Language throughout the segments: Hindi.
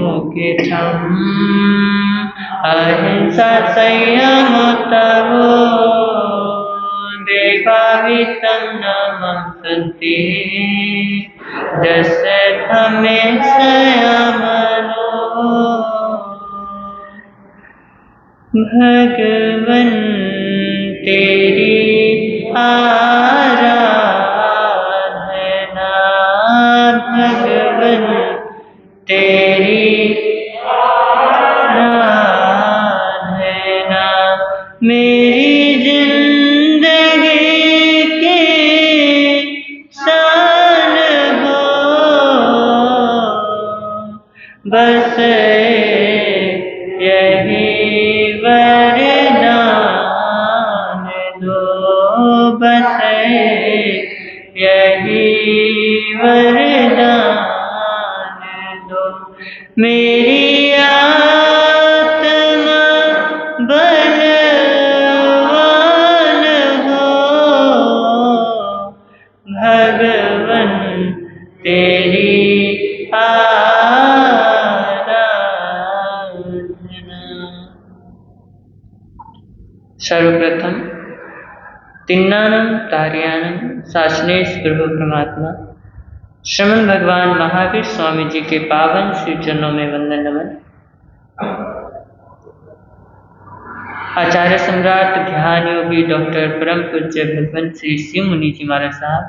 मुखे ठम अहिंसा संयम तवो देवावितं नमः सन्ति जस थमे संयम लो भगवन तेरी आराधना भगवन तेरी आराधना मेरी जिंदगी के शान हो बस यही वरदान दो बस यही वरदान दो मेरी आत्मा बलवान हो भगवन तेरी सर्वप्रथम तिन्नानम तारियानम सासनेश प्रभु परमात्मा श्रमण भगवान महावीर स्वामी जी के पावन श्री चरणों में वंदन नमन। आचार्य सम्राट ध्यान योगी डॉक्टर परम पूज्य भगवान श्री शिव मुनि जी महाराज साहब,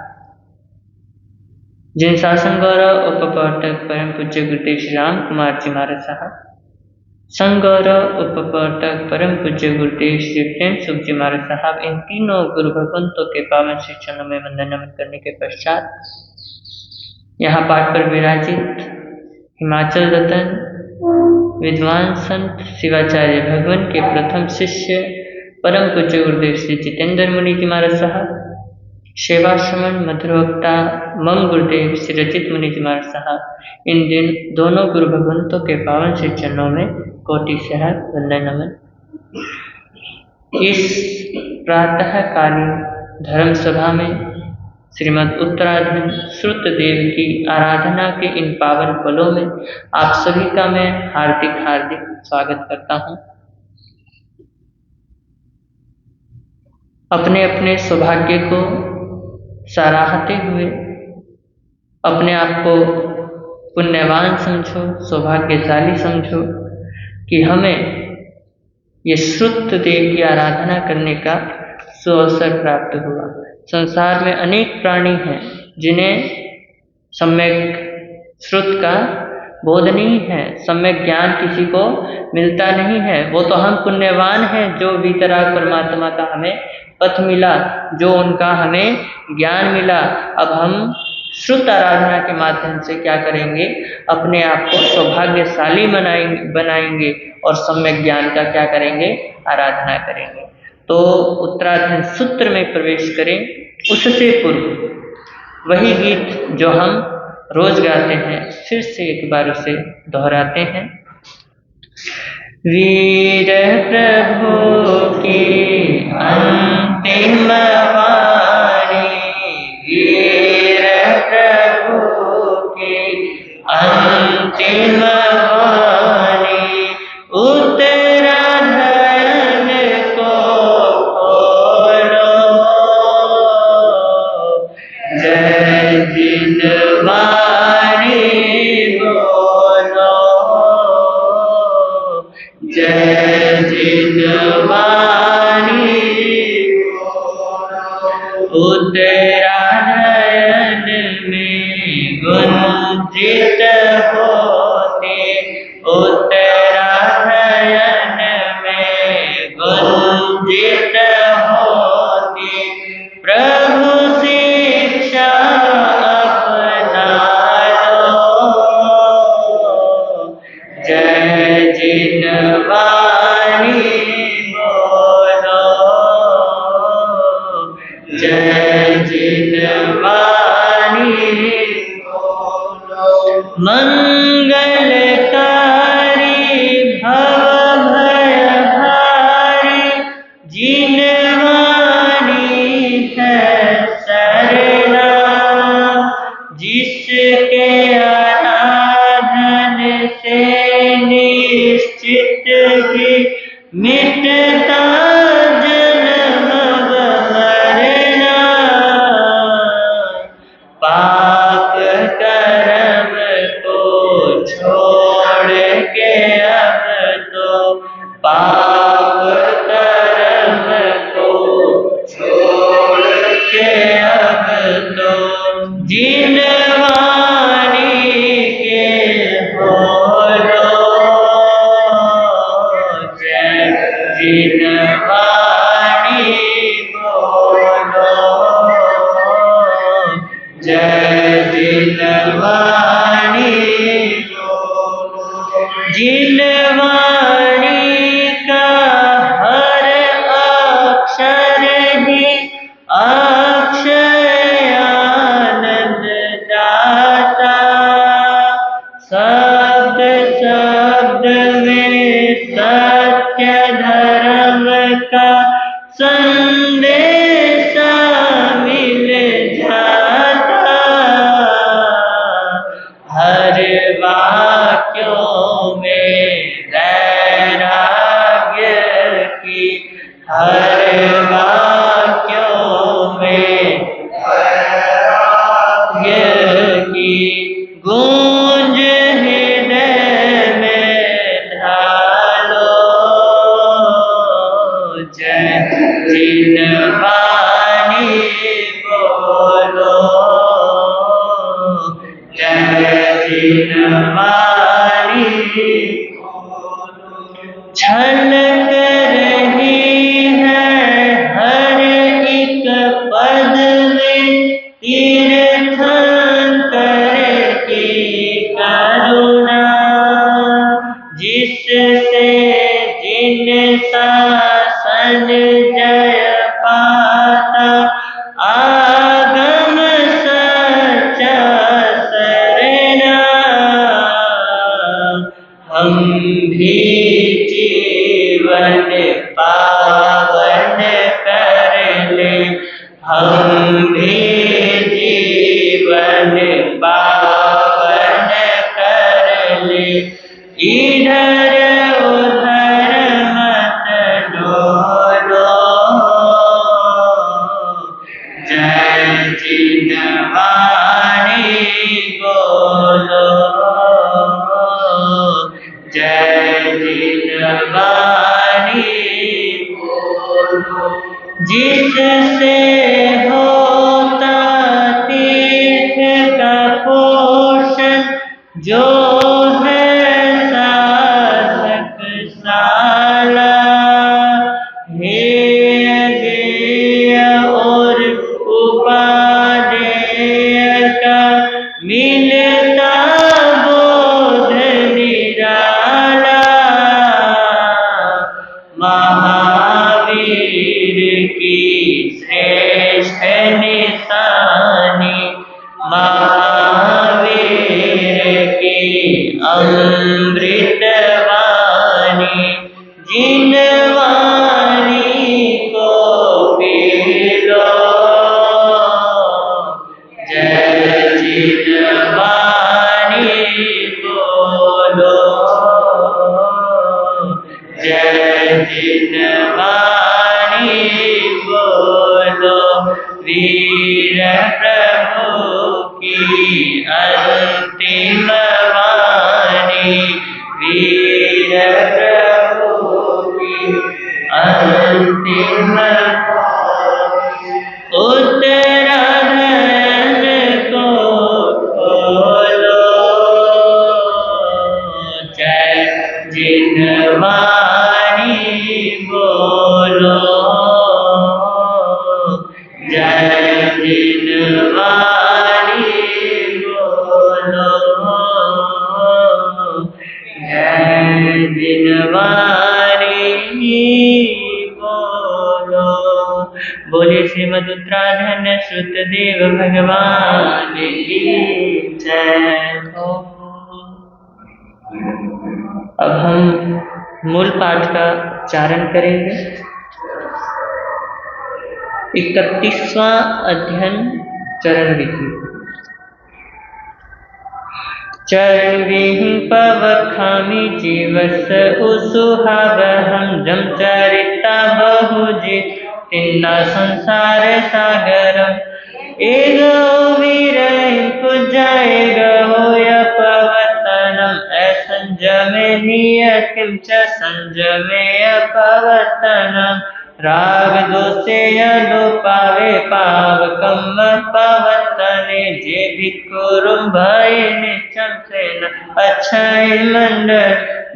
जिन शासन गौरव उपप्रवर्तक परम पूज्य गुरुदेव श्री राम कुमार जी महाराज साहब, संघ गौरव उपप्रवर्तक परम पूज्य गुरुदेव श्री प्रेम सुख जी महाराज साहब, इन तीनों गुरु भगवंतों के पावन श्री चरणों में वंदन नमन करने के पश्चात यहाँ पाठ पर विराजित हिमाचल रतन विद्वान संत शिवाचार्य भगवान के प्रथम शिष्य परम पूज्य गुरुदेव श्री जितेंद्र मुनि जी महाराज साहब, सेवा श्रमण मधुरवक्ता मम गुरुदेव श्री रचित मुनि जी महाराज साहब, इन दिन दोनों गुरु भगवंतों के पावन श्री चरणों में कोटि सहर वंदन नमन। इस प्रातःकालीन धर्म सभा में श्रीमद् उत्तराधन श्रुत देव की आराधना के इन पावन पलों में आप सभी का मैं हार्दिक हार्दिक स्वागत करता हूँ। अपने अपने सौभाग्य को सराहते हुए अपने आप को पुण्यवान समझो, सौभाग्यशाली समझो कि हमें ये श्रुत देव की आराधना करने का सुअवसर प्राप्त हुआ। संसार में अनेक प्राणी हैं जिन्हें सम्यक श्रुत का बोध नहीं है, सम्यक ज्ञान किसी को मिलता नहीं है। वो तो हम पुण्यवान हैं जो वीतराग परमात्मा का हमें पथ मिला, जो उनका हमें ज्ञान मिला। अब हम श्रुत आराधना के माध्यम से क्या करेंगे, अपने आप को सौभाग्यशाली बनाएंगे और सम्यक ज्ञान का क्या करेंगे, आराधना करेंगे। तो उत्तराधन सूत्र में प्रवेश करें उससे पूर्व वही गीत जो हम रोज गाते हैं फिर से एक बार उसे दोहराते हैं। वीर प्रभु की अंतिम वाणी, वीर प्रभु की अंतिम वाणी, उत्तराधन को खोलो, जय जिनवाणी बोलो, जय जिनवाणी बोलो। उत्तराधन में गुंजित होते, उत्तराधन में गुंजित होते, प्रभु शिक्षा अपना लो, जय जिनवाणी बोलो, जय जिनवाणी बोलो। मंगलकारी भव भय भारी, जिनवाणी है सरना, जिसके आराधन से की मिटता जन्म मरना, पाप कर्म को छोड़ के अब तो, पाप कर्म को छोड़ के अब तो जिनवानी के बोलो जय, जिनवानी बोलो जय, जिनवानी जिनवानी का हर अक्षर ही अक्षय आनंद दाता, शब्द शब्द में सत्य धर्म का संदेश मिल जाता, हर वाक्यों में वैराग्य की, हर वाक्यों में वैराग्य की गूंज हृदय में ढालो जय, जिनवानी बोलो जय, जिनवानी छलक रही है हर एक पद में तीर्थंकर की करुणा, जिससे जिन शासन जय पाता, आगम सच्चा सरना, हम भी जीवन पावन कर ले, हम भी जीवन पावन कर ले, इधर उधर मत डोलो जय, जिनवानी बोलो जय, जिनवानी बोलो, जिससे होता तीर्थ का पोषण, जो है साधक साला, हेय गेय और उपादेय का मिलता बोध निराला, महावीर की श्रेष्ठ निशानी, महावीर की अमृतवाणी, जिनवानी को पी लो जय, जिनवानी बोलो जय, जिनवानी बोलो, वीर प्रभु की अंतिम वाणी, वीर प्रभु की अंतिम उत्तराधन को खोलो जय, जिनवानी बोलो जय, जिनवानी बोलो जय, जिनवानी बोलो। बोले श्रीमद उत्तराधन श्रुतदेव भगवान की जय हो। अब हम मूल पाठ का चारण करेंगे। 31वां अध्ययन चरण विधि। चरण विहीन पवखामी जीवस उसुहावहम जम चरिता बहुजी तिन्ना संसार सागरम एगो वीरय पूजाय गहोय पवतनम असंजमे नियतिम च संजमे अपवतनम राग दोषे अनुपावे पावकम पवतने जे भिक्खुरुम भय निचम सेन अच्छाय मंडल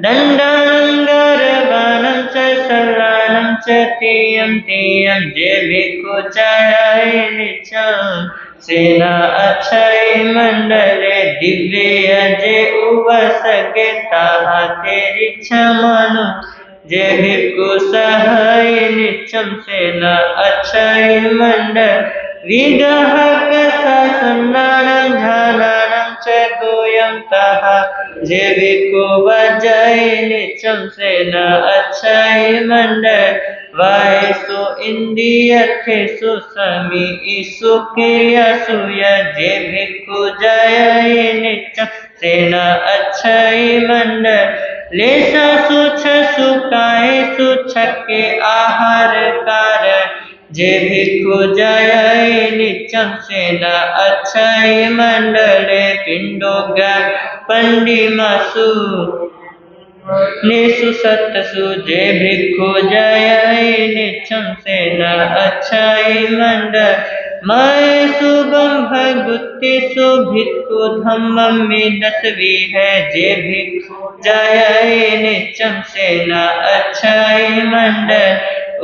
दंडनं गर्वनं च शलानं च तीयं तीयं जे भिक्खु चाय निचम सेना अच्छाय मंडले दिव्य जे उवसके ताहा तेरी क्षमनु जे भिक्खु सहाय निचम सेना अच्छाय मंडल विग्रहक सन्नानं झानानं च दूयं तहा जे भिक्खु वजय निचम सेना अच्छाय मंडल वायसु इंद्रियर्थेषु समी ईसु क्रियासु जे भिक्खु जय निचम सेना अच्छाय मंडल लेसा सुछ सुखाए सुछके आहार कारण जे भिक्खु जय निचम सेना अच्छाय मंडले पिंडोगा पंडिमासु नेसु सत्सु जे भिक्खु जय निचम सेना अच्छाय मंडल मैं शुभम भगुत्तेषु भिक्खु धम्मं में 10वीं है जे भिक्खु जय निचम सेना अच्छाय मंडल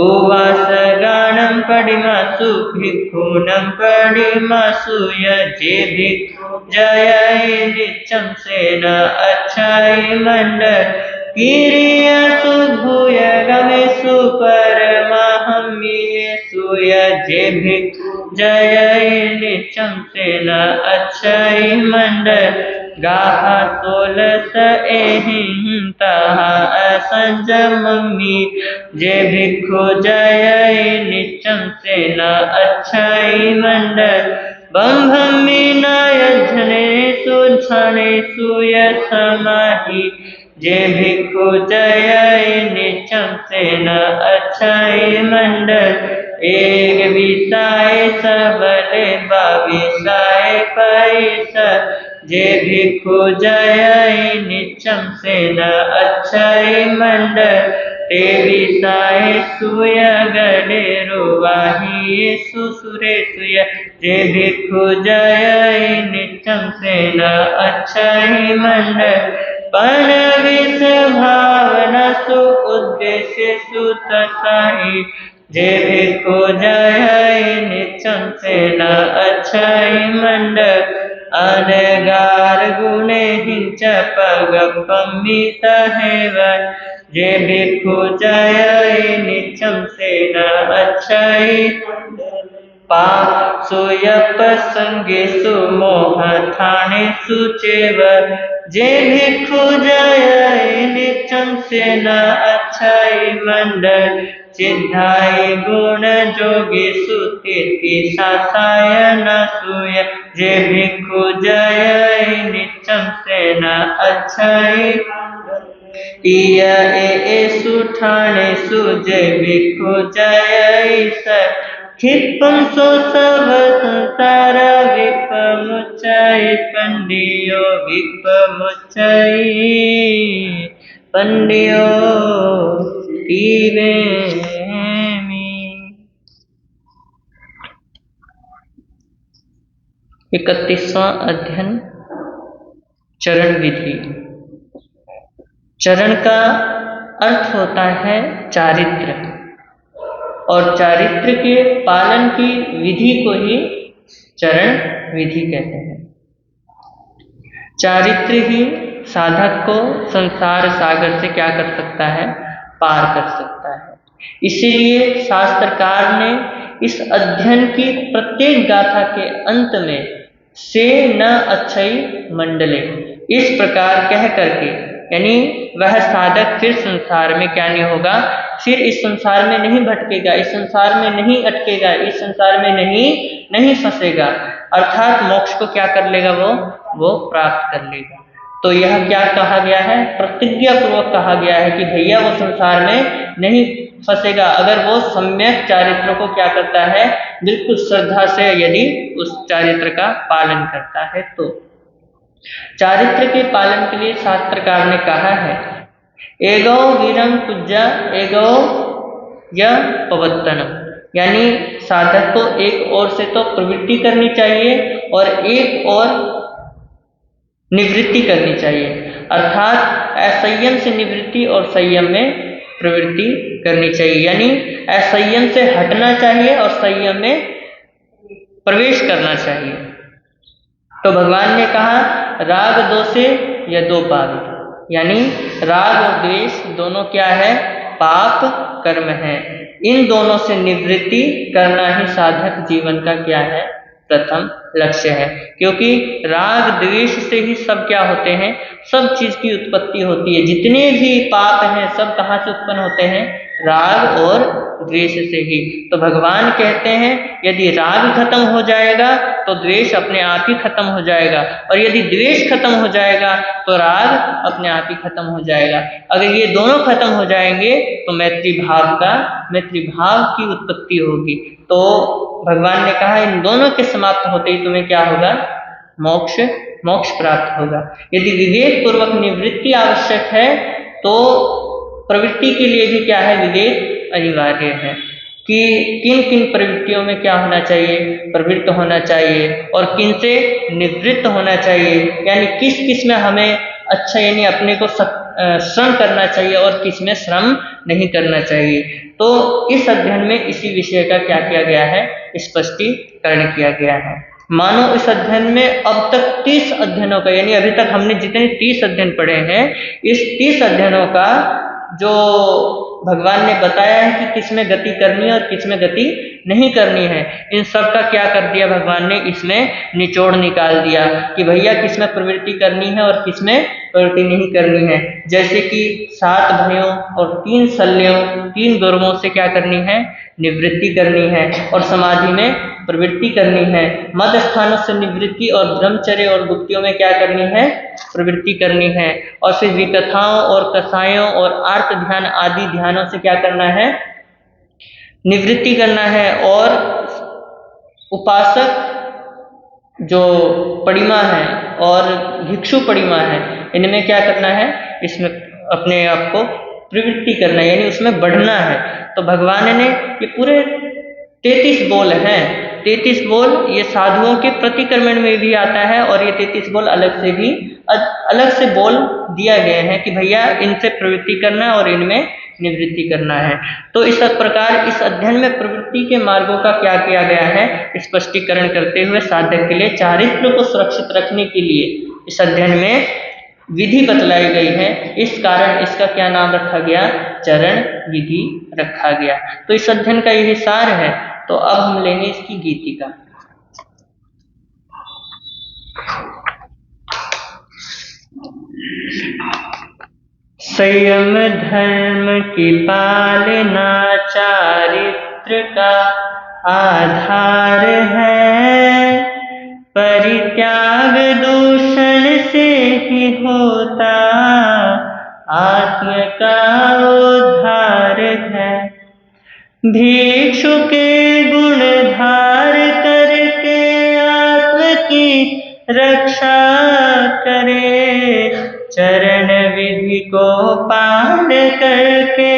उवास गानं पडिमासु भिक्खूनं पडिमासु जे भिक्खु जय निचम सेना अच्छाय मंडल किरियासु भूय गमेषु परमाहम्येषु जे भिक्खु जय निचम सेना अच्छाय मंडल गाहा 16 एहिं तहा असंजममी जे भिक्खु जय निचम सेना अच्छाय मंडल बंभमी नायधनेषु धनेषु यशमाहि जे भिक्खु जय निचम सेना अच्छाय मंडल एक विसाय सबले बाविसाय पैसा जे भिक्खु जय निचम सेना अच्छाय मंडल ते विसाय सुय गले रुवाही सुसुरे सुय जे भिक्खु जय निचम सेना अच्छाय मंडल पण विष भावना सु उद्देश्य सुतसाही जे भिक्खु जय निचम सेना अच्छाय मंडल अनगार गुणे हिंच पगपमित हेव जे भिक्खु जय निचम सेना अच्छाय पा सुयप संगेषु मोह थानेषु चैव जे भिक्खु जय निचम सेना अच्छाय मंडल सिद्धाय गुण जोगेषु तीर्थसासायनसु जे भिक्खु जय निचम सेना अच्छाय एषु ठानेषु जे भिक्खु जय क्षिपं सो सब संसार विपमुच्चय पंडियो विपमुच्चय पंडियो तीवे इकतीसवां अध्ययन चरण विधि। चरण का अर्थ होता है चारित्र और चारित्र के पालन की विधि को ही चरण विधि कहते हैं। चारित्र ही साधक को संसार सागर से क्या कर सकता है, पार कर सकता है। इसीलिए शास्त्रकार ने इस अध्ययन की प्रत्येक गाथा के अंत में से न अच्छई मंडले इस प्रकार कह करके, यानी वह साधक फिर संसार में क्या नहीं होगा, फिर इस संसार में नहीं भटकेगा, इस संसार में नहीं अटकेगा, इस संसार में नहीं फंसेगा, अर्थात मोक्ष को क्या कर लेगा, वो प्राप्त कर लेगा। तो यह क्या कहा गया है, प्रतिज्ञा पूर्वक कहा गया है कि भैया वो संसार में नहीं फंसेगा अगर वो सम्यक चारित्र को क्या करता है, बिल्कुल श्रद्धा से यदि उस चारित्र का पालन करता है। तो चारित्र के पालन के लिए शास्त्रकार ने कहा है, एगो वीरम पूज्या एगो य पवत्तनम, यानी साधक को एक ओर से तो प्रवृत्ति करनी चाहिए और एक और निवृत्ति करनी चाहिए, अर्थात असंयम से निवृत्ति और संयम में प्रवृत्ति करनी चाहिए, यानी असंयम से हटना चाहिए और संयम में प्रवेश करना चाहिए। तो भगवान ने कहा राग दोषे या दो पाप, यानी राग और द्वेष दोनों क्या है, पाप कर्म है। इन दोनों से निवृत्ति करना ही साधक जीवन का क्या है, प्रथम लक्ष्य है। क्योंकि राग द्वेष से ही सब क्या होते हैं, सब चीज की उत्पत्ति होती है। जितने भी पाप हैं सब कहाँ से उत्पन्न होते हैं, राग और द्वेष से ही। तो भगवान कहते हैं यदि राग खत्म हो जाएगा तो द्वेष अपने आप ही खत्म हो जाएगा, और यदि द्वेष खत्म हो जाएगा तो राग अपने आप ही खत्म हो जाएगा। अगर ये दोनों खत्म हो जाएंगे तो मैत्री भाव की उत्पत्ति होगी। तो भगवान ने कहा इन दोनों के समाप्त होते ही तुम्हें क्या होगा, मोक्ष प्राप्त होगा। यदि विवेक पूर्वक निवृत्ति आवश्यक है तो प्रवृत्ति के लिए भी क्या है, विवेक अनिवार्य है कि किन किन प्रवृत्तियों में क्या होना चाहिए, प्रवृत्त होना चाहिए और किन से निवृत्त होना चाहिए, यानी किस किस में हमें अच्छा यानी अपने को श्रम करना चाहिए और किस में श्रम नहीं करना चाहिए। तो इस अध्ययन में इसी विषय का क्या किया गया है, स्पष्टीकरण किया गया है। मानो इस अध्ययन में अब तक 30 अध्ययनों का, यानी अभी तक हमने जितने 30 अध्ययन पढ़े हैं, इस 30 अध्ययनों का जो भगवान ने बताया है कि किस में गति करनी है और किस में गति नहीं करनी है, इन सब का क्या कर दिया भगवान ने, इसमें निचोड़ निकाल दिया कि भैया किस में प्रवृत्ति करनी है और किस में प्रवृत्ति नहीं करनी है। जैसे कि 7 भयों और 3 शल्यों 3 दुर्गों से क्या करनी है, निवृत्ति करनी है और समाधि में प्रवृत्ति करनी है। मद स्थानों से निवृत्ति और ब्रह्मचर्य और गुप्तियों में क्या करनी है, प्रवृत्ति करनी है। और फिर विकथाओं और कसायों और आर्त ध्यान आदि ध्यानों से क्या करना है, निवृत्ति करना है। और उपासक जो पड़िमा है और भिक्षु पड़िमा है, इनमें क्या करना है, इसमें अपने आप को प्रवृत्ति करना है, यानी उसमें बढ़ना है। तो भगवान ने ये पूरे 33 बोल हैं, 33 बोल ये साधुओं के प्रतिक्रमण में भी आता है और ये 33 बोल अलग से बोल दिया गया है कि भैया इनसे प्रवृत्ति करना है और इनमें निवृत्ति करना है। तो इस प्रकार इस अध्ययन में प्रवृत्ति के मार्गों का क्या किया गया है, स्पष्टीकरण करते हुए साधक के लिए चारित्र को सुरक्षित रखने के लिए इस अध्ययन में विधि बतलाई गई है। इस कारण इसका क्या नाम रखा गया, चरण विधि रखा गया। तो इस अध्ययन का यही सार है। तो अब हम लेंगे इसकी गीतिका। संयम धर्म की पालना चारित्र का आधार है, परित्याग दूषण से ही होता आत्म का उद्धार है। भिक्षु के गुण धार करके आत्म की रक्षा करे, चरण विधि को पाल करके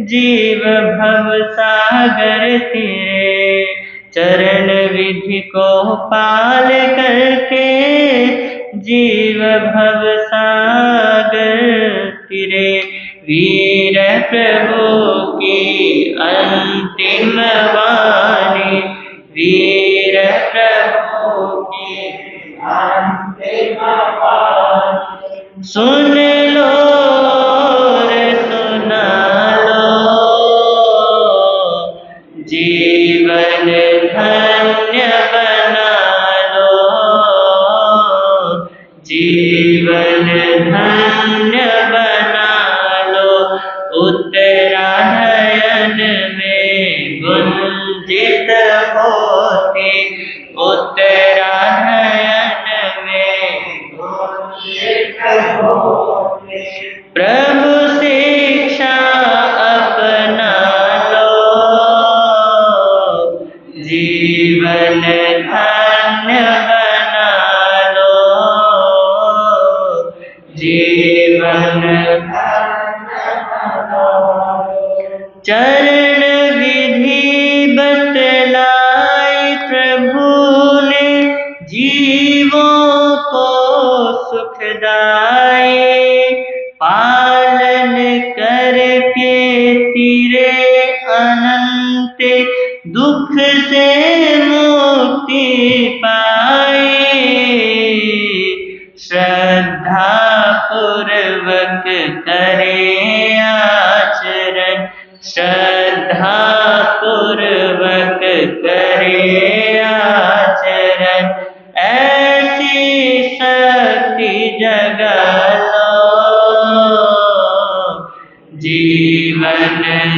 जीव भव सागर तिरे, चरण विधि को पाल करके जीव भव सागर तिरे। वीर प्रभु की अंतिम वाणी, वीर प्रभु की अंतिम वाणी, सुन लो रे सुना लो, जीवन धन्य बना लो, जीवन धन्य बना लो, उत्तराधिकार प्रभु शिक्षा अपना लो, जीवन धन्य बना लो, जीवन चरण विधि बतलाई प्रभु ने, जीवों को सुखदाई, पालन करके तेरे अनंत दुख से मुक्ति पाए। श्रद्धा पूर्वक करे आचरण, श्रद्धा पूर्वक करे आचरण, ऐसी शक्ति जगा लो, जीवन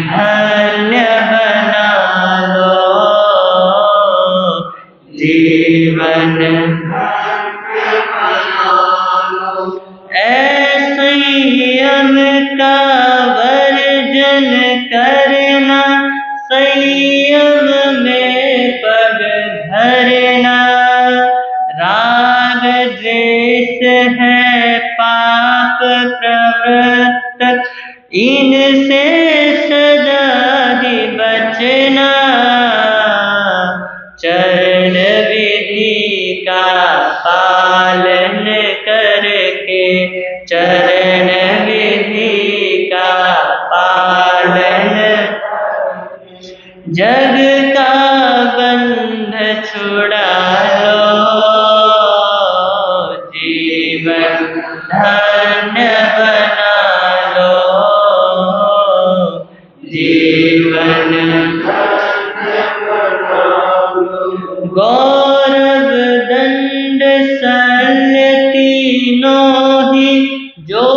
धन्य बना लो, जीवन संयम का वर्जन करना, संयम में पग धरना, राग द्वेष है पाप प्रवृत्त, इनसे सदा ही बचना, चरण विधि का पालन करके, चरण विधि का पालन, जग का बंध छुड़ा लो, जीवन धन्य बना लो, जीवन गौरव दंड शल्य तीनों ही जो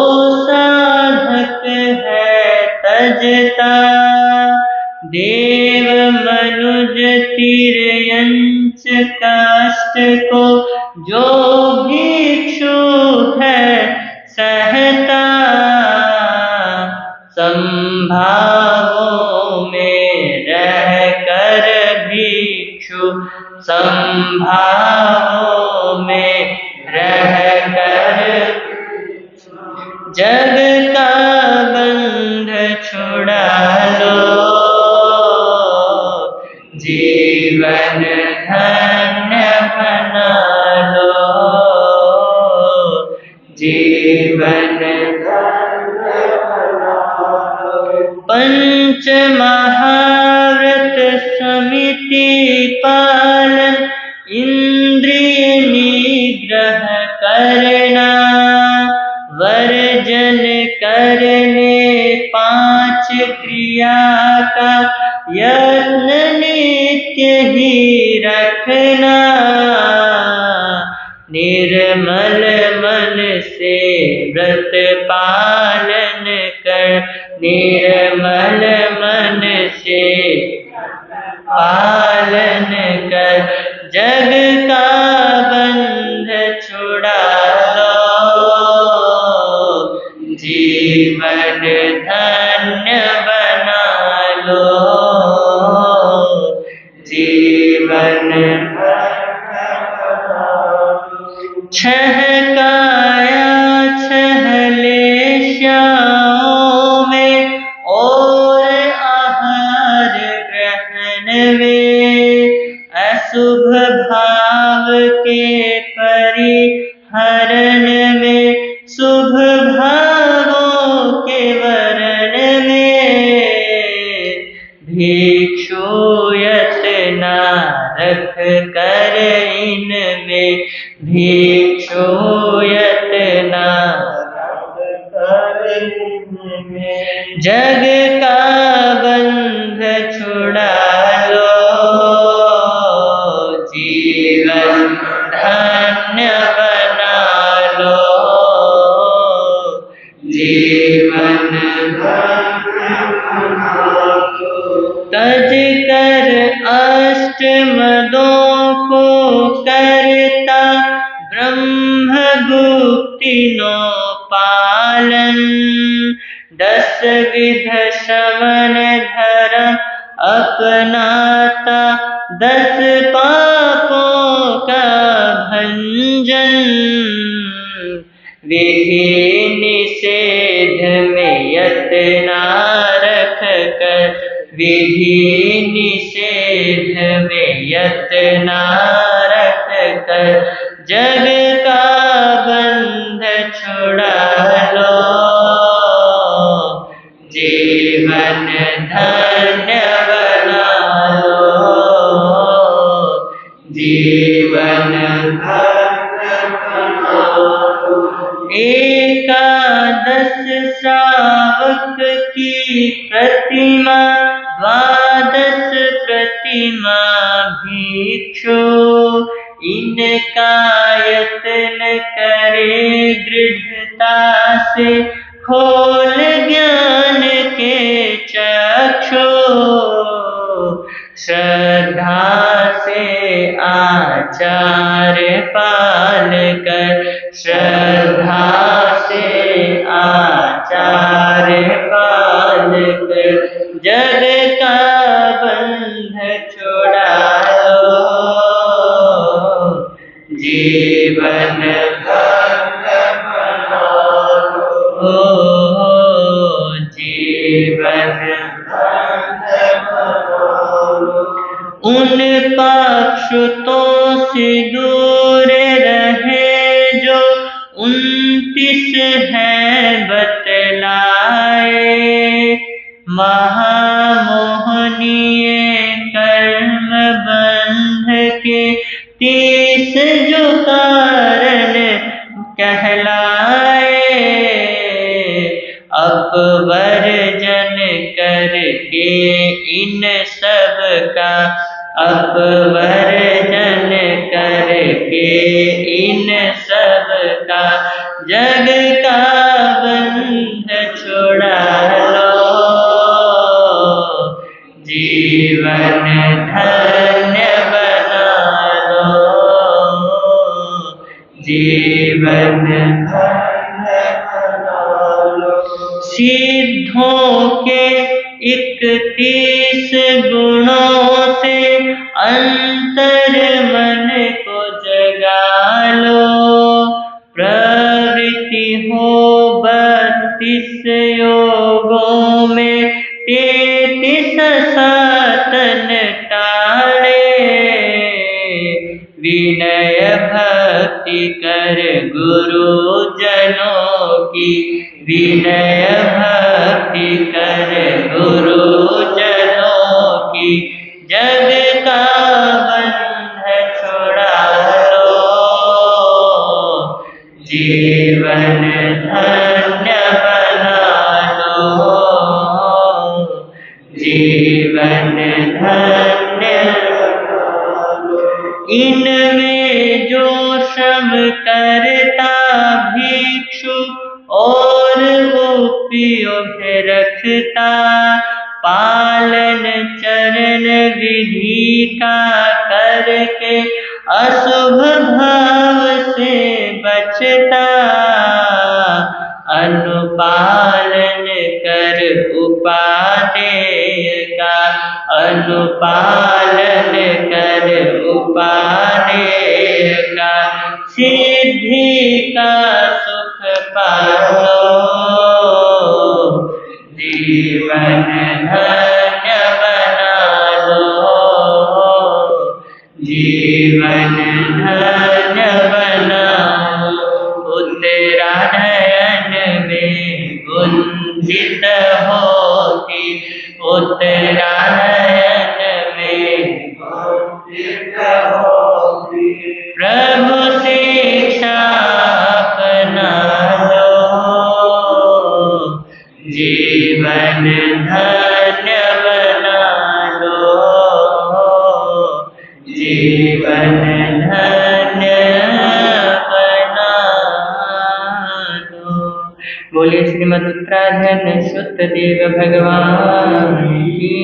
साधक है तजता, देव मनुज तिर्यंच कष्ट को जो भिक्षु है सहता, संभावों में रह कर भिक्षु, संभावों में रह कर जग का बंध छुड़ा लो, जीवन धन्य बना लो, जीवन पंच महाव्रत समिति पालन, इंद्रिय निग्रह करना, वर्जन करने पांच क्रिया का यत्न नित्य ही रखना, निर्मल मन से व्रत पालन कर, निर्मल मन से पालन कर, जग का बंध छुड़ा लो, जीवन धन्य बना लो, जीवन छह काया छह लेश्याओं में और आहार ग्रहण में, अशुभ भाव के परिहरण में, शुभ भावों के वरण में, भिक्षु यत्न रख कर इनमें, भिक्षु यत्न जग का बंध छुड़ा लो, जीवन धन्य बना लो, जीवन तज कर अष्टमदों को करता, ब्रह्म गुप्ति नो पालन, 10 विध श्रवण धर्म अपनाता, 10 पापों का भंजन। विधि निषेध में यत्ना रख कर, विधि निषेध में यत्ना रख कर, जग का बंध छुड़ा लो, जीवन धन्य बना लो, जीवन धन्य बना लो। एकादश श्रावक की प्रतिमा, 12 प्रतिमा भिक्षु, इनका यत्न करे दृढ़ता से, खोल ज्ञान के चक्षु। श्रद्धा से आचार पाल कर, श्रद्धा से आचार पाल कर, जग का बंध छुड़ा लो, जीवन धन्य बना लो, जीवन धन्य बना लो। उन पापशुतों से दूर रहे जो 29 है बतलाए, महामोहनीय कर्म बंध के 30 जो कारण कहलाए। अपवर्जन करके इन सब का, अपवर्जन करके इन सब का, जग का बंध छुड़ा लो, जीवन धन्य बना लो, जीवन धन्य बना लो। सिद्धों के 31 गुणों से अंतर मन को जगा लो, प्रवृत्ति हो 32 योगों में, 33 सातन टाले। विनय भक्ति कर गुरुजनों की, विनय भक्ति कर गुरुजनों की, जग का बंध छुड़ा लो, जीवन धन्य बना लो, जीवन धन्य बना लो। इनमें जो श्रम करता भिक्षु और उपयोग रखता, पालन चरण विधि का करके अशुभ भाव से बचता, अनुपालन कर उपादेय का, अनुपालन कर उपादेय का, सिद्धि का सुख पालो, जीवन धन्य बना लो, जीवन धन्य बना लो। उत्तरायण में गुंजित होती, उत्तरायण में गुंजित होती, प्रभु शिक्षा अपना लो, जीवन धन्य बना लो, जीवन धन्य बना लो। बोलिए श्रीमद उत्तराधन शुद्ध देव भगवान की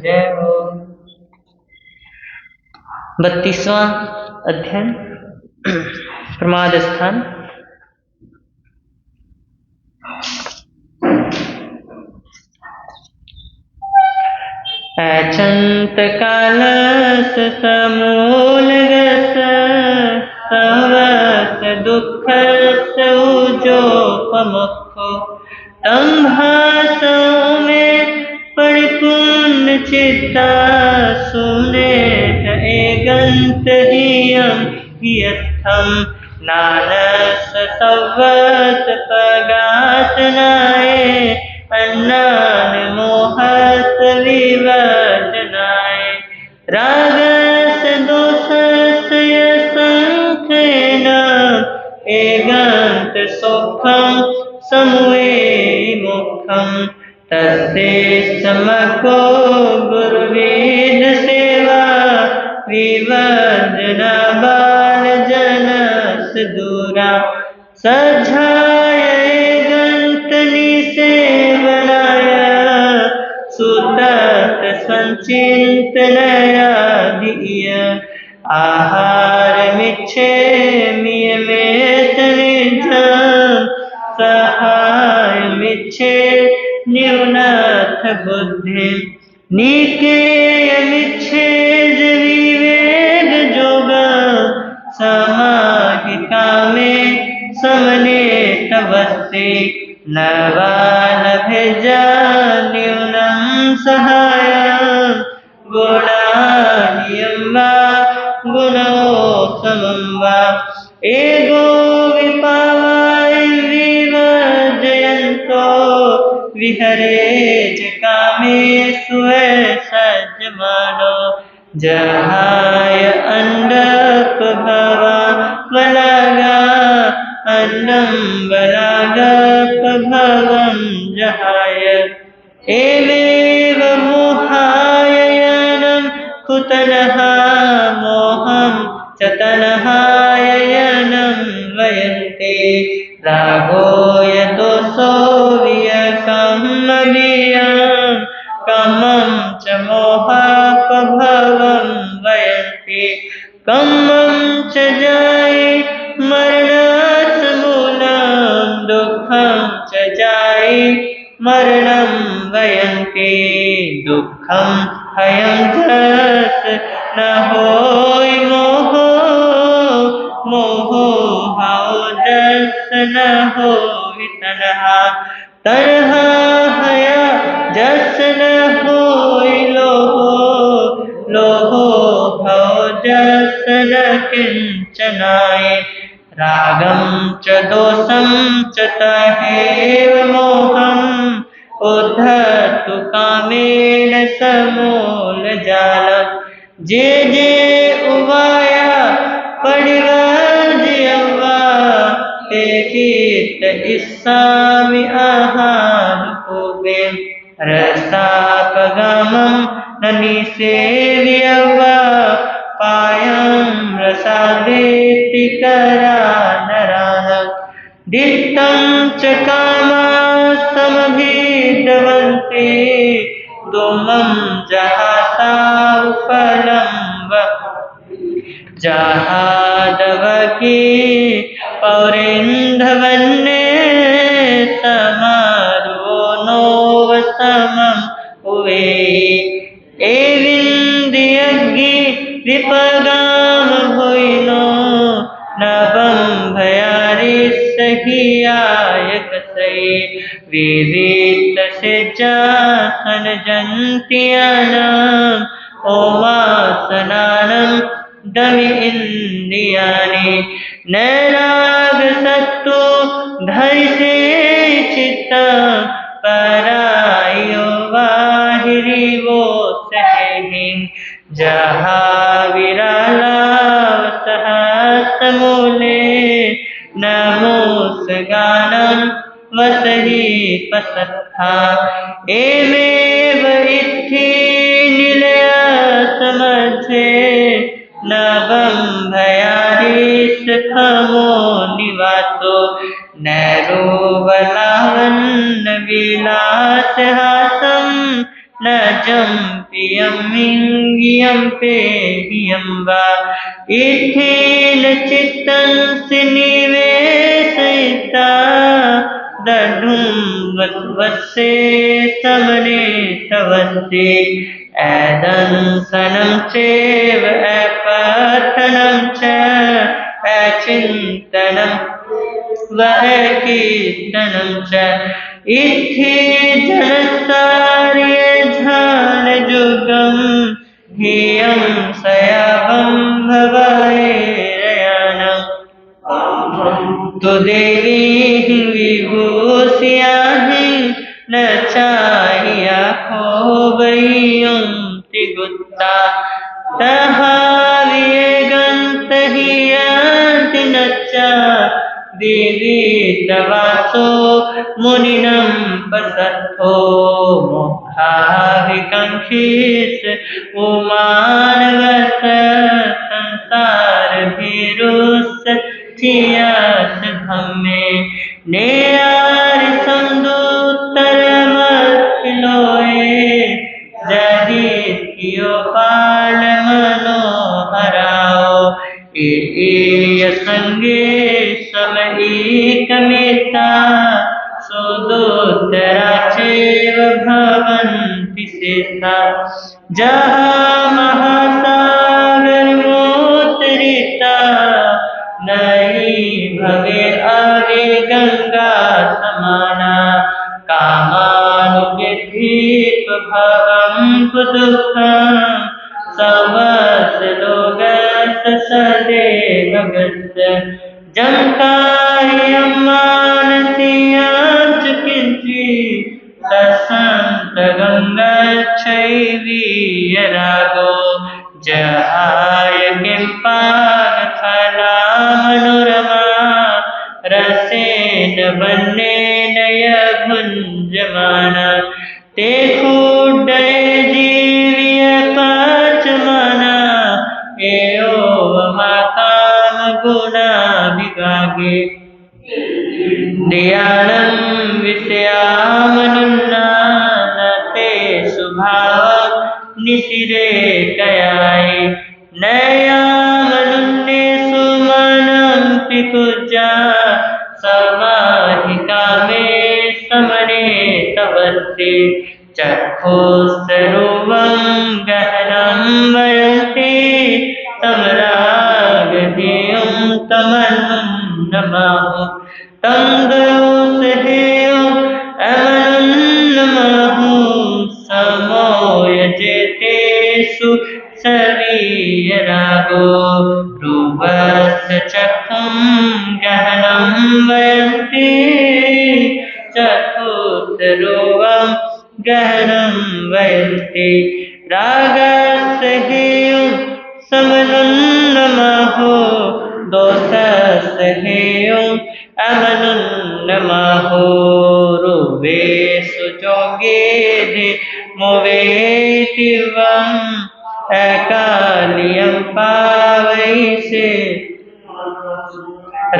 जय हो। 32वां अध्ययन प्रमाद स्थान। ऐच्छन्तकालस समूलगस सहवस दुःखस उजोपमुखो तं भासो मे परिपूर्ण चित्ता सुनेत एगंत हियं हियस्थं नानस सवत पगात नाये अन्नान मोहस विवर्जनाय रागस दोषस संखेन एगंत सुखं समवे मुखं तस्ते समको गुरुवेद सेवा विवर्जन बाल जनस दूरा सज्जाय एगंत निसेवनाय सुतत संचिन्तनया धिय आहारमिच्छेमियमेत निजं सहायमिच्छे न्यूनथ बुद्धि निकेयमिच्छेद विवेक जोग समाहिता में समने तवस्ते नवानभिजा न्यूनं सहायं गुणानियं वा गुणोत्तमं वा एगो विपावाय विवर्जयन्तो विहरेज कामेषु सज्जमानो जहाय अंडप भवा वलागा अन्नं वलागप भवं जहाय एवेव मोहाय यनं कुतनः मोहं च तनहाय यनं वयन्ते रागो यदोषो वियकमवियं कमं च मोहापभवं वयन्ति कम्मं च जाये मरणसमूलं दुःखं च जाये मरणं वयन्ति दुःखं हयं जस न होय मोहो मोहो हाओ जस न होय तन्हा तन्हा हया जस न होय लोहो लोहो हाओ जस न किंचनाय रागं च दोषं च तहेव मोहम् उद्धतु कामेन समूलजालं जे जे उवाया परिवर्ज्यवा ते चित्त इस्सामि आहारपूर्वे रसापगमं न निसेव्यवा पायं रसादेति करा नराः दित्तं च कामास्तमभिद्रवन्ते दोमं जहासा फलं जहादवकी पौरेन्धवन्ने समारो नोवसमं उवे एविन्द्रियज्ञ विपगाम भुइनो नवं भयारिसहियाय कसै विदित सिज्जासन जन्त्यानाम् ओमासनानं दमि इन्द्रियाणि नैरागसत्तो धरिसे चित्तं परायो बाहिरिवो सहेहिं जहा विरालावसहस्रमूले नमोऽस्गानं वसहि पसत्था एमेव इत्थि निलयसमध्ये नवं भयारिसखमो निवासो नैरोबलावन्न विलासहासं न जम्पियमिङ्गियं पेहियं वा इत्थेन चित्तं निवेशयिता दधुं वत्से समने तवस्ते ऐदंसनं चैव अपठनं च अचिन्तनं वैकीर्तनं च इत्थि जनसार्य ध्यानयुगं ध्येयं सयावं भवैरयानम् तो देवी विभूषियाहि न चाहिया हो वैयं त्रिगुप्ता तहाविये गन्तहियन्ति न च देवी तवासो मुनिनं पसत्थो मोक्षाभिकाङ्क्षीस् उमानवस संसार भीरुस चियास धम्मे नेयार संदूतरमखिलोए जहित्यो पाल मनोहराओ संगे समईकमेता सोदोत्तरा चैव भवन्ति शेषा जहाँ महासागरमोत्तरिता नहीं भवे आगे गंगा समाना कामानुविधित भवं दुःखं सवस लोगस सदैव गस्य जंकायं मानसीयाच किंचित् तस्सन्तगङ्गच्छैवीयरागो जहाय किंपागफला मनोरमा रसेन वन्नेन यभुञ्जमाना ते खूड्डे जीव्य पाचमाना एवं गुणा विभागे दयानं विषयामनुन्नाते स्वभाव निशिरे कयाय नयामनुन्नेषु मनं पिकुजा समाहिका मे समने तवस्ते चक्षुस्सर्वं गहनं वयन्ति तमरागधेयं तमन्नमाह तं दयोसहेयं अमन्नमाह समोयजेतेषु सर्वीयरागो रूपस्य चक्षुं गहनं वयन्ति चक्षुस्सर्वं गहनं वयन्ति रागस्य हेयं समनुन्नमाहो दोषस्य हेयं अमनुन्नमाहो रूपेषु जोगेदि मोवेतिवम् अकालियं पावैसे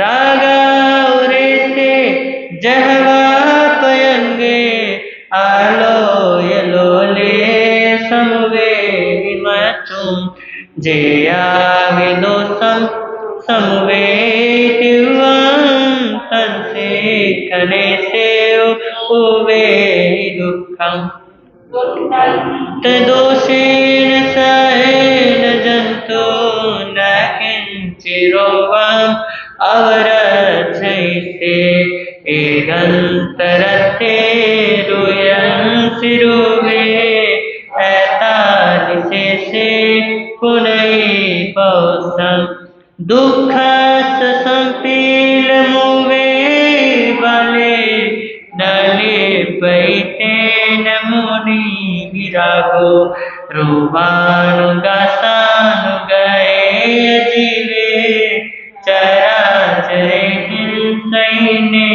रागाउरेसे जहवापयंगे आलोय लोले समवेहिमचुं जेयाविदोषं समवेतिवं तन्से कनेसेव उवेहि दुःखम् तदोषेण सहेन जन्तु न किञ्चिरोगम् अवरक्षैते एगन्तरते रुयंसि रूपे ऐतानिशेषे पुनैपौषम् दुःखस्य सम्पीलमुवे बले न लेपैतेन मुनि विरागो रूपानुगासानुगये जीवे चराचरे हिंसैने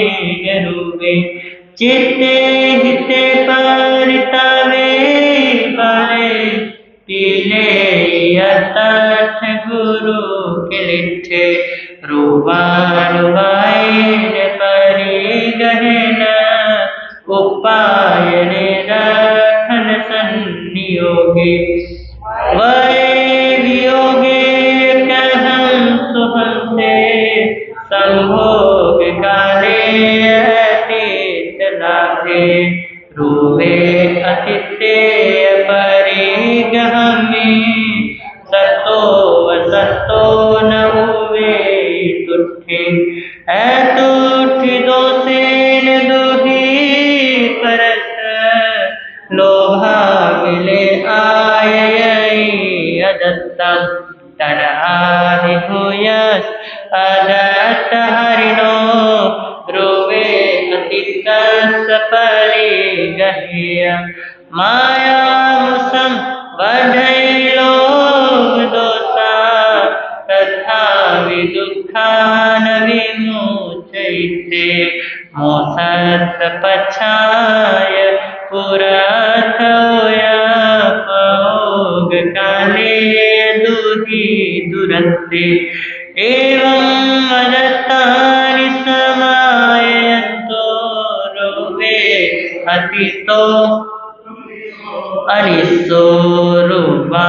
रूपे चित्ते हिते परितावे बाले पीले यथार्थ गुरु के लिठे रूपानुगायन परिगहन उपायने रखन संनियोगे वै वियोगे कहं सुहं से संभोग काले अतीत लाभे रूपे अतिथ्य परि बलि गहिया माया मुसम बढ़ई लोभ दोषा तथा विदुखान विमुचैते मोसत पछाय पुरथोया पौग काले दुहि दुरन्ते एवं मदतानि समायन्तो रोगे अतितो अनिसो रूपानुरतासनरातेवा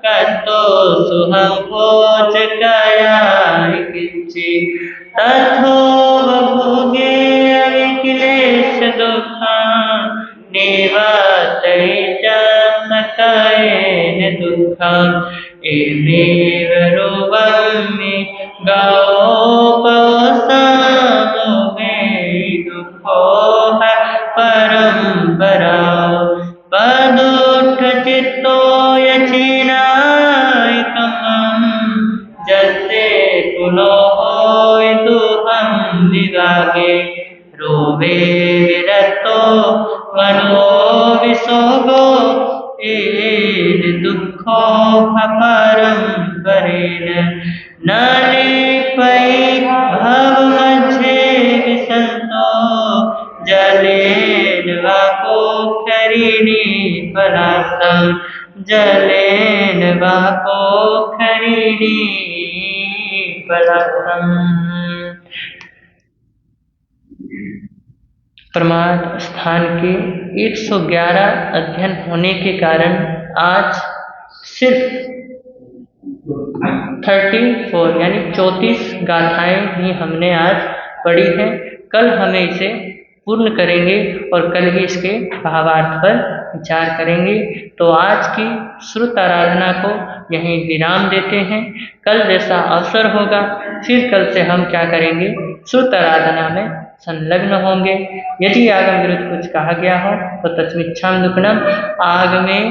कतो सुहं भोज कयाकिच्छि तथो भोगे अविक्लेश दुःखा निवातै च सकयेन दुःखम् एवेव रूपं मे गौपवसानो मे दुःखो है परम्परा पदुष्ट चित्तो यचिनायकम् जसे कुलो होय तुहं विभागे रोवे विरतो मनो विशोगो एन दुःखो अपरम्परेण नालिपै भव मध्ये विसन्तो जलेन वा पोखरिणी पलासं जलेन वा पोखरिणी पलासम्। परमार्थ स्थान के 111 अध्ययन होने के कारण आज सिर्फ 34 यानी 34 गाथाएं ही हमने आज पढ़ी हैं। कल हमें इसे पूर्ण करेंगे और कल ही इसके भावार्थ पर विचार करेंगे। तो आज की श्रुत आराधना को यहीं विराम देते हैं। कल जैसा अवसर होगा फिर कल से हम क्या करेंगे, श्रुत आराधना में संलग्न होंगे। यदि आगम विरुद्ध कुछ कहा गया हो तो तस्मिच्छाम दुक्कडम। आग में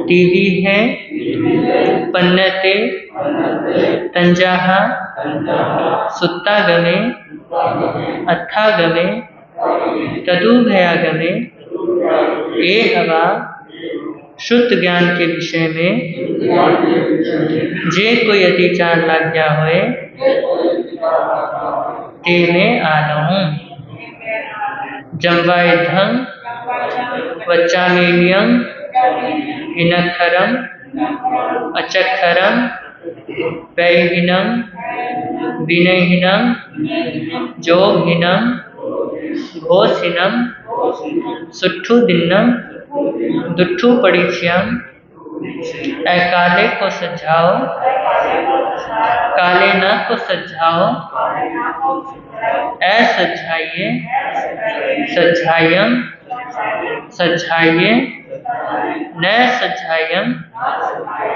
टीवी है, पन्नते तंजाह सुत्तागमे अथागमे तदुभयागमे ये हवा शुद्ध ज्ञान के विषय में जे कोई अतिचार लग गया होए ते में आलहूं जम्वायुद्धं वच्चामीयं हिनखरम अचक्षरम वैहीनम विनयहीनम जोगहीनम घोषहीनम सुट्ठू दिन्नम दुट्ठू पड़ीछियम काले को सज्जाओ काले न को सज्जाओ सज्जाइए सज्जायम सज्जाइए न सज्जायम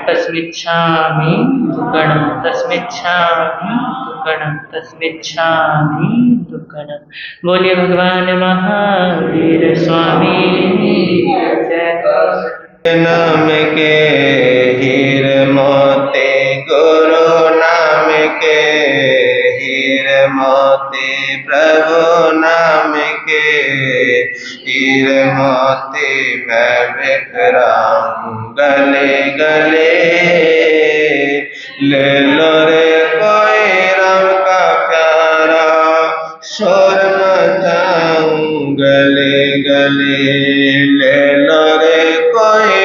तस्मिच्छामि दुक्कडम तस्मिच्छामि दुक्कडम तस्मिच्छामि दुक्कडम। बोलिए भगवान महावीर स्वामी जय। नाम के हीरे मोती गुरु नाम के हीरे मोती प्रभु नाम के हीरे मोती मैं बिखराऊं गले गले ले लो रे कोई राम का प्यारा शोर मचाऊं गले गले ले लो रे कोई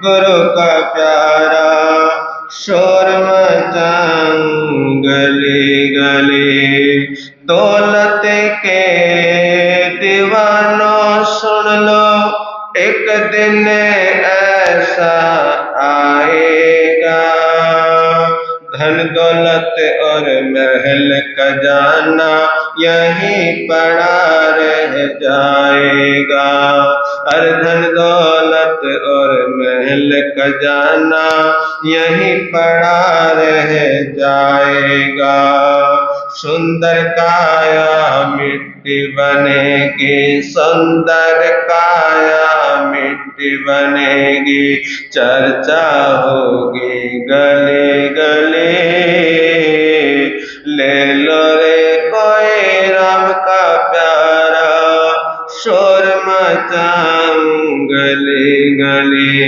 गुरु का प्यारा शोर मचाऊं गले गले। दौलत के दीवानों सुन लो एक दिन ऐसा आएगा धन दौलत और महल खजाना यहीं पड़ा रह जाएगा। हर धन दौलत और महल खजाना यहीं पड़ा रह जाएगा। सुंदर काया मिट्टी बनेगी सुंदर काया मिट्टी बनेगी चर्चा होगी गले गले ले लो मचाऊं गली गली,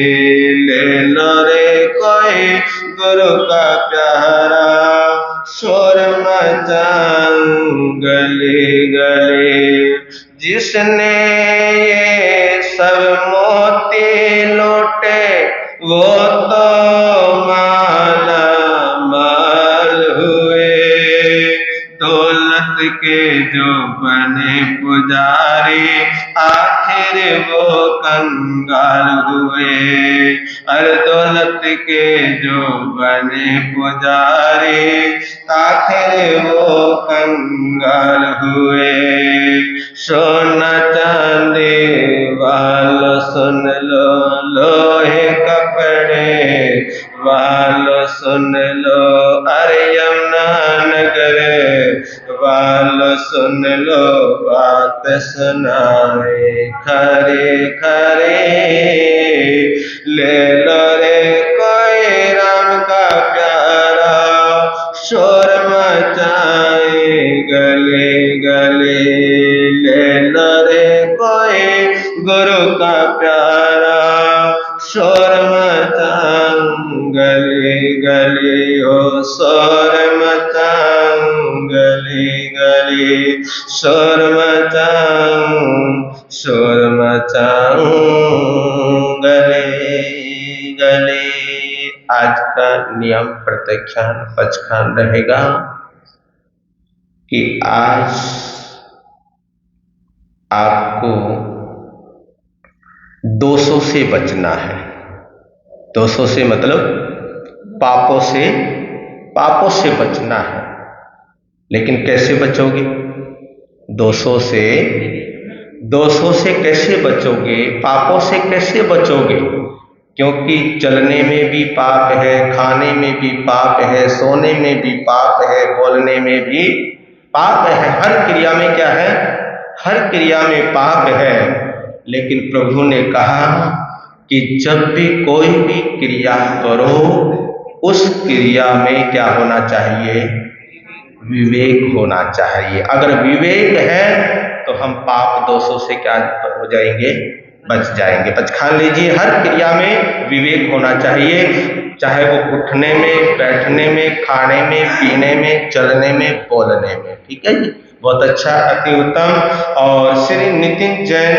ले लो रे कोई गुरु का प्यारा, शोर मचाऊं गली गली। जिसने ये सब मोती लूटे वो तो माला माल हुए, दौलत के जो बने पुजारी आखिर वो कंगाल हुए। अरे दौलत के जो बने पुजारी आखिर वो कंगाल हुए। सोना चांदी वालों सुन लो, लोहे कपड़े वालों सुन लो, अरे यमुना नगर वालों सुन लो, बात सुनाए खरे खरे। ले लो रे कोई राम का प्यारा, शोर मचाए गली गली, ले लो रे कोई गुरु का प्यारा, शोर मचाऊं गली गली, ओ शोर मचाऊं गली गली, शोर मचाऊं गली गली। आज का नियम प्रत्याख्यान पचखान रहेगा कि आज आपको दोषों से बचना है। दोषों से मतलब पापों से बचना है। लेकिन कैसे बचोगे? दोषों से कैसे बचोगे? पापों से कैसे बचोगे? क्योंकि चलने में भी पाप है, खाने में भी पाप है, सोने में भी पाप है, बोलने में भी पाप है। हर क्रिया में क्या है? हर क्रिया में पाप है। लेकिन प्रभु ने कहा कि जब भी कोई भी क्रिया करो, उस क्रिया में क्या होना चाहिए? विवेक होना चाहिए। अगर विवेक है तो हम पाप दोषों से क्या हो जाएंगे? बच जाएंगे। पचखान लीजिए, हर क्रिया में विवेक होना चाहिए, चाहे वो उठने में, बैठने में, खाने में, पीने में, चलने में, बोलने में। ठीक है जी, बहुत अच्छा, अति उत्तम। और श्री नितिन जैन